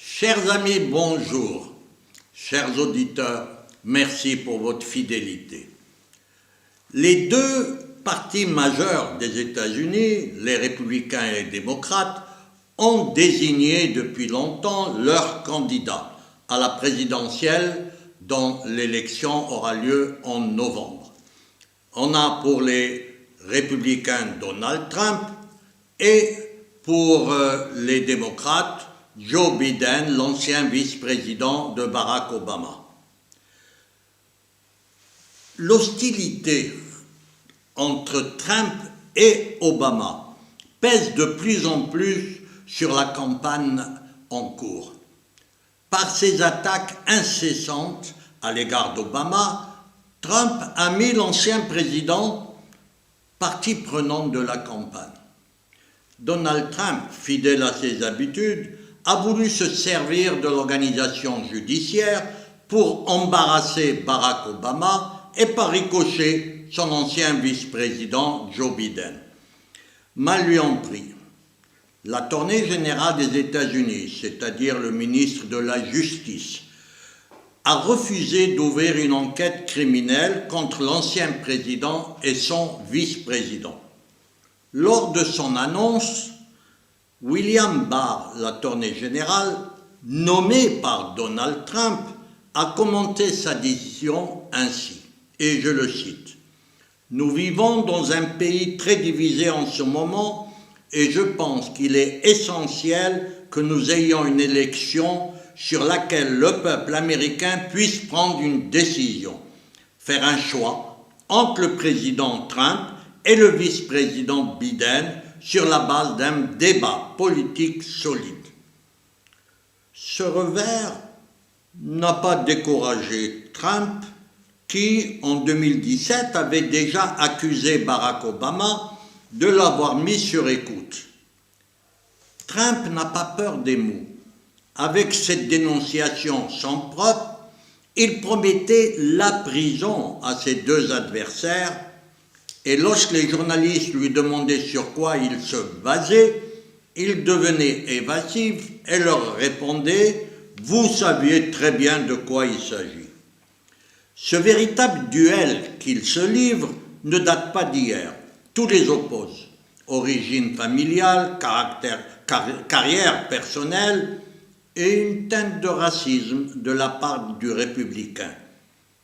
Chers amis, bonjour. Chers auditeurs, merci pour votre fidélité. Les deux partis majeurs des États-Unis, les républicains et les démocrates, ont désigné depuis longtemps leur candidat à la présidentielle dont l'élection aura lieu en novembre. On a pour les républicains Donald Trump et pour les démocrates Joe Biden, l'ancien vice-président de Barack Obama. L'hostilité entre Trump et Obama pèse de plus en plus sur la campagne en cours. Par ses attaques incessantes à l'égard d'Obama, Trump a mis l'ancien président partie prenante de la campagne. Donald Trump, fidèle à ses habitudes, a voulu se servir de l'organisation judiciaire pour embarrasser Barack Obama et par ricochet son ancien vice-président Joe Biden. Mal lui en pris. L'attorney général des États-Unis, c'est-à-dire le ministre de la Justice, a refusé d'ouvrir une enquête criminelle contre l'ancien président et son vice-président. Lors de son annonce, William Barr, l'attorney général, nommé par Donald Trump, a commenté sa décision ainsi, et je le cite. « Nous vivons dans un pays très divisé en ce moment et je pense qu'il est essentiel que nous ayons une élection sur laquelle le peuple américain puisse prendre une décision, faire un choix entre le président Trump et le vice-président Biden sur la base d'un débat politique solide. » Ce revers n'a pas découragé Trump qui, en 2017, avait déjà accusé Barack Obama de l'avoir mis sur écoute. Trump n'a pas peur des mots. Avec cette dénonciation sans preuve, il promettait la prison à ses deux adversaires et lorsque les journalistes lui demandaient sur quoi il se basait, il devenait évasif et leur répondait « Vous saviez très bien de quoi il s'agit ». Ce véritable duel qu'il se livre ne date pas d'hier. Tous les opposent. Origine familiale, carrière personnelle et une teinte de racisme de la part du républicain.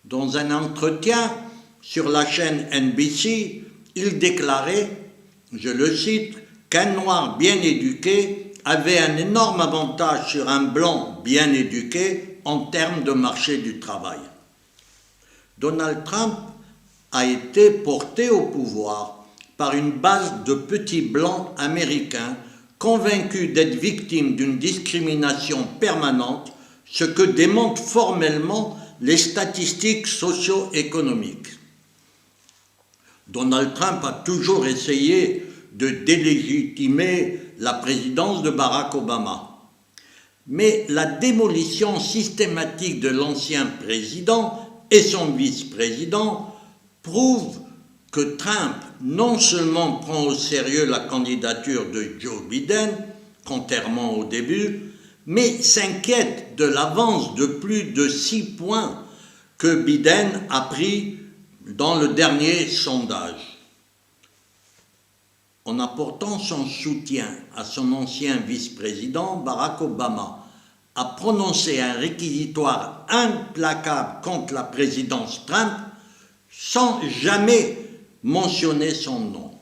Dans un entretien sur la chaîne NBC, il déclarait, je le cite, qu'un noir bien éduqué avait un énorme avantage sur un blanc bien éduqué en termes de marché du travail. Donald Trump a été porté au pouvoir par une base de petits blancs américains convaincus d'être victimes d'une discrimination permanente, ce que démontrent formellement les statistiques socio-économiques. Donald Trump a toujours essayé de délégitimer la présidence de Barack Obama. Mais la démolition systématique de l'ancien président et son vice-président prouve que Trump non seulement prend au sérieux la candidature de Joe Biden, contrairement au début, mais s'inquiète de l'avance de plus de 6 points que Biden a pris dans le dernier sondage. En apportant son soutien à son ancien vice-président, Barack Obama a prononcé un réquisitoire implacable contre la présidence Trump sans jamais mentionner son nom.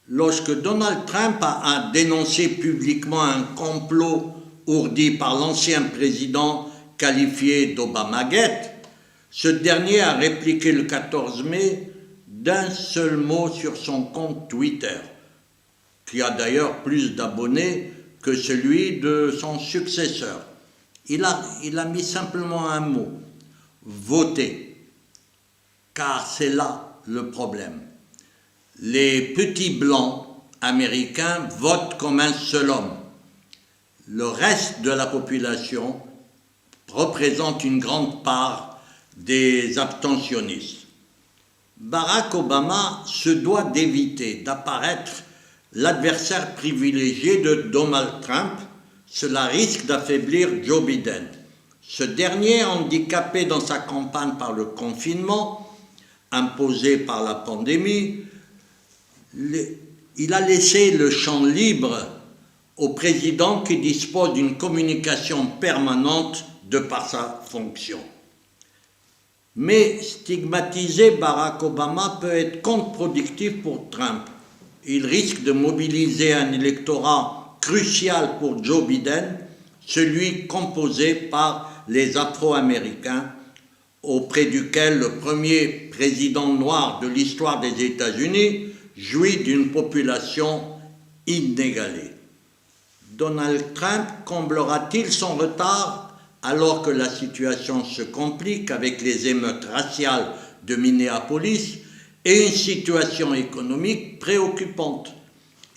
Lorsque Donald Trump a dénoncé publiquement un complot ourdi par l'ancien président qualifié d'Obamagate, ce dernier a répliqué le 14 mai d'un seul mot sur son compte Twitter, qui a d'ailleurs plus d'abonnés que celui de son successeur. Il a mis simplement un mot, voter, car c'est là le problème. Les petits blancs américains votent comme un seul homme. Le reste de la population représente une grande part des abstentionnistes. Barack Obama se doit d'éviter d'apparaître l'adversaire privilégié de Donald Trump cela risque d'affaiblir Joe Biden. Ce dernier, handicapé dans sa campagne par le confinement imposé par la pandémie, il a laissé le champ libre au président qui dispose d'une communication permanente de par sa fonction. Mais stigmatiser Barack Obama peut être contre-productif pour Trump. Il risque de mobiliser un électorat crucial pour Joe Biden, celui composé par les Afro-Américains, auprès duquel le premier président noir de l'histoire des États-Unis jouit d'une population inégalée. Donald Trump comblera-t-il son retard alors que la situation se complique avec les émeutes raciales de Minneapolis et une situation économique préoccupante?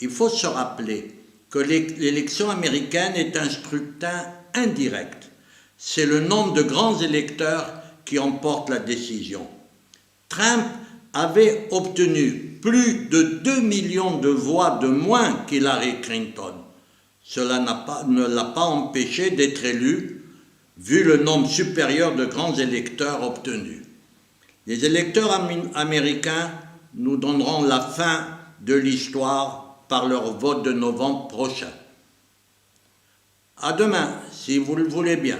Il faut se rappeler que l'élection américaine est un scrutin indirect. C'est le nombre de grands électeurs qui emporte la décision. Trump avait obtenu plus de 2 millions de voix de moins qu'Hillary Clinton. Cela ne l'a pas empêché d'être élu, vu le nombre supérieur de grands électeurs obtenus. Les électeurs américains nous donneront la fin de l'histoire par leur vote de novembre prochain. À demain, si vous le voulez bien.